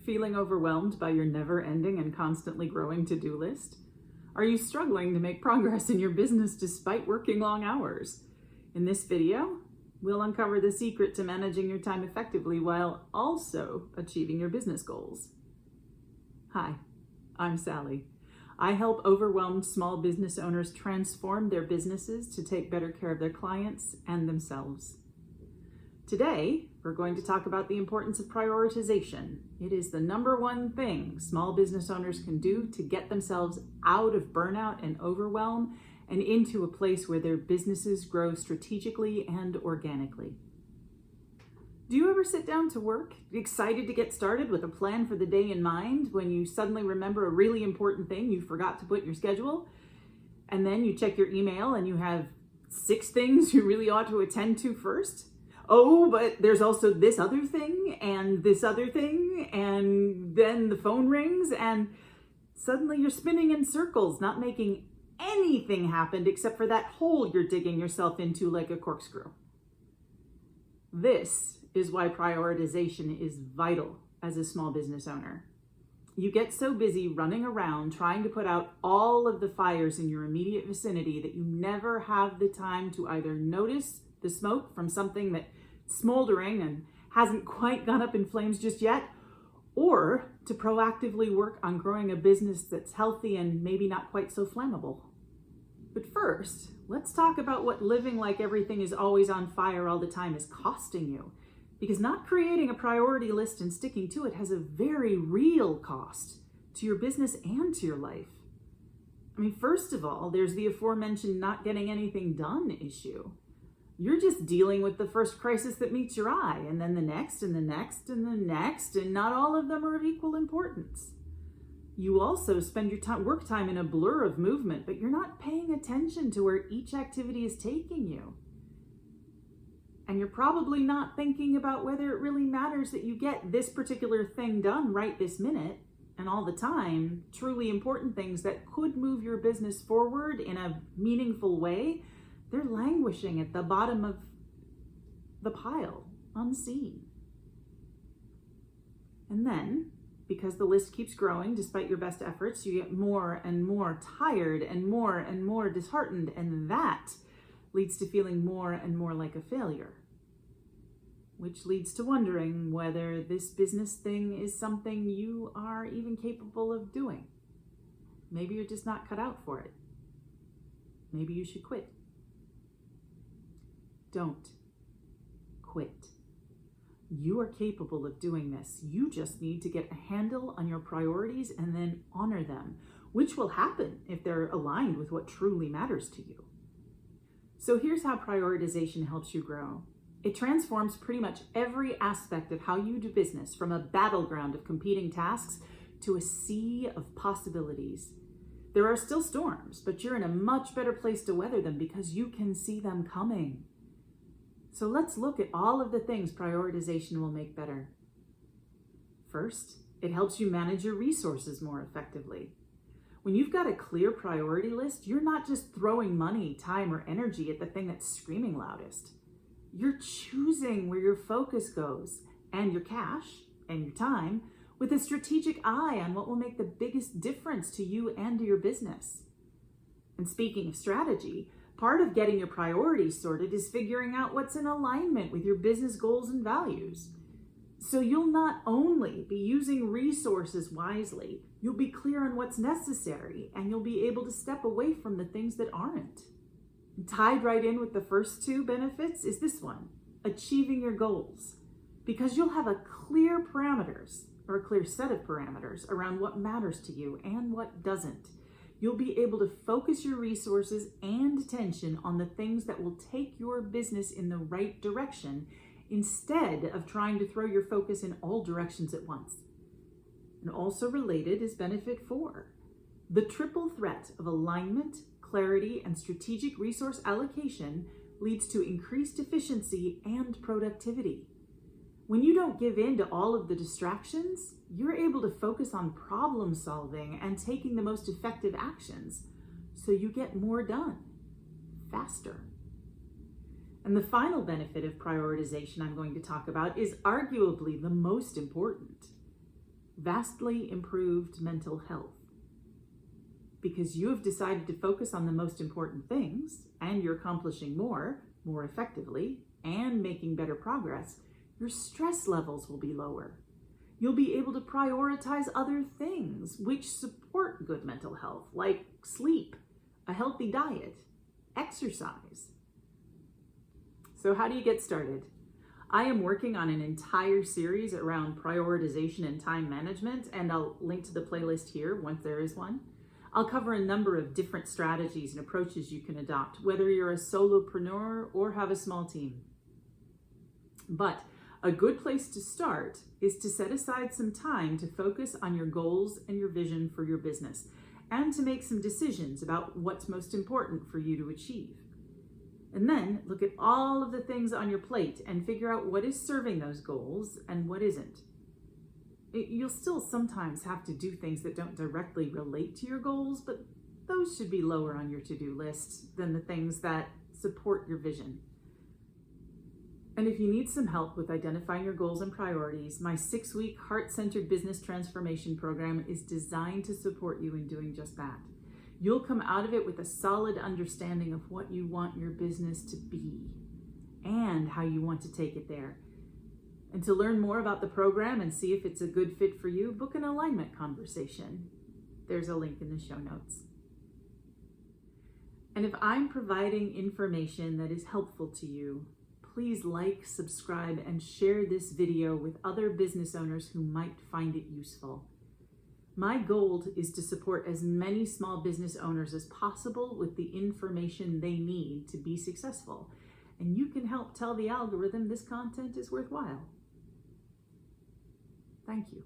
Feeling overwhelmed by your never-ending and constantly growing to-do list? Are you struggling to make progress in your business despite working long hours? In this video, we'll uncover the secret to managing your time effectively while also achieving your business goals. Hi, I'm Sally. I help overwhelmed small business owners transform their businesses to take better care of their clients and themselves. Today, we're going to talk about the importance of prioritization. It is the number one thing small business owners can do to get themselves out of burnout and overwhelm and into a place where their businesses grow strategically and organically. Do you ever sit down to work, excited to get started with a plan for the day in mind, when you suddenly remember a really important thing you forgot to put in your schedule? And then you check your email and you have 6 things you really ought to attend to first? Oh, but there's also this other thing and this other thing, and then the phone rings and suddenly you're spinning in circles, not making anything happen except for that hole you're digging yourself into like a corkscrew. This is why prioritization is vital as a small business owner. You get so busy running around trying to put out all of the fires in your immediate vicinity that you never have the time to either notice the smoke from something that's smoldering and hasn't quite gone up in flames just yet, or to proactively work on growing a business that's healthy and maybe not quite so flammable. But first, let's talk about what living like everything is always on fire all the time is costing you. Because not creating a priority list and sticking to it has a very real cost to your business and to your life. I mean, first of all, there's the aforementioned not getting anything done issue. You're just dealing with the first crisis that meets your eye, and then the next, and the next, and the next, and not all of them are of equal importance. You also spend your work time in a blur of movement, but you're not paying attention to where each activity is taking you. And you're probably not thinking about whether it really matters that you get this particular thing done right this minute, and all the time, truly important things that could move your business forward in a meaningful way, they're languishing at the bottom of the pile, unseen. And then, because the list keeps growing despite your best efforts, you get more and more tired and more disheartened, and that leads to feeling more and more like a failure, which leads to wondering whether this business thing is something you are even capable of doing. Maybe you're just not cut out for it. Maybe you should quit. Don't quit. You are capable of doing this. You just need to get a handle on your priorities and then honor them, which will happen if they're aligned with what truly matters to you. So here's how prioritization helps you grow. It transforms pretty much every aspect of how you do business, from a battleground of competing tasks to a sea of possibilities. There are still storms, but you're in a much better place to weather them because you can see them coming. So let's look at all of the things prioritization will make better. First, it helps you manage your resources more effectively. When you've got a clear priority list, you're not just throwing money, time, or energy at the thing that's screaming loudest. You're choosing where your focus goes, and your cash, and your time, with a strategic eye on what will make the biggest difference to you and to your business. And speaking of strategy, part of getting your priorities sorted is figuring out what's in alignment with your business goals and values. So you'll not only be using resources wisely, you'll be clear on what's necessary, and you'll be able to step away from the things that aren't. Tied right in with the first 2 benefits is this one, achieving your goals. Because you'll have a clear parameters, or a clear set of parameters around what matters to you and what doesn't. You'll be able to focus your resources and attention on the things that will take your business in the right direction, instead of trying to throw your focus in all directions at once. And also related is benefit 4. The triple threat of alignment, clarity, and strategic resource allocation leads to increased efficiency and productivity. When you don't give in to all of the distractions, you're able to focus on problem solving and taking the most effective actions, so you get more done faster. And the final benefit of prioritization I'm going to talk about is arguably the most important. vastly improved mental health. Because you have decided to focus on the most important things and you're accomplishing more effectively, and making better progress, your stress levels will be lower. You'll be able to prioritize other things which support good mental health, like sleep, a healthy diet, exercise. So how do you get started? I am working on an entire series around prioritization and time management, and I'll link to the playlist here once there is one. I'll cover a number of different strategies and approaches you can adopt, whether you're a solopreneur or have a small team. But a good place to start is to set aside some time to focus on your goals and your vision for your business, and to make some decisions about what's most important for you to achieve. And then look at all of the things on your plate and figure out what is serving those goals and what isn't. You'll still sometimes have to do things that don't directly relate to your goals, but those should be lower on your to-do list than the things that support your vision. And if you need some help with identifying your goals and priorities, my 6-week heart-centered business transformation program is designed to support you in doing just that. You'll come out of it with a solid understanding of what you want your business to be and how you want to take it there. And to learn more about the program and see if it's a good fit for you, book an alignment conversation. There's a link in the show notes. And if I'm providing information that is helpful to you, please like, subscribe, and share this video with other business owners who might find it useful. My goal is to support as many small business owners as possible with the information they need to be successful. And you can help tell the algorithm this content is worthwhile. Thank you.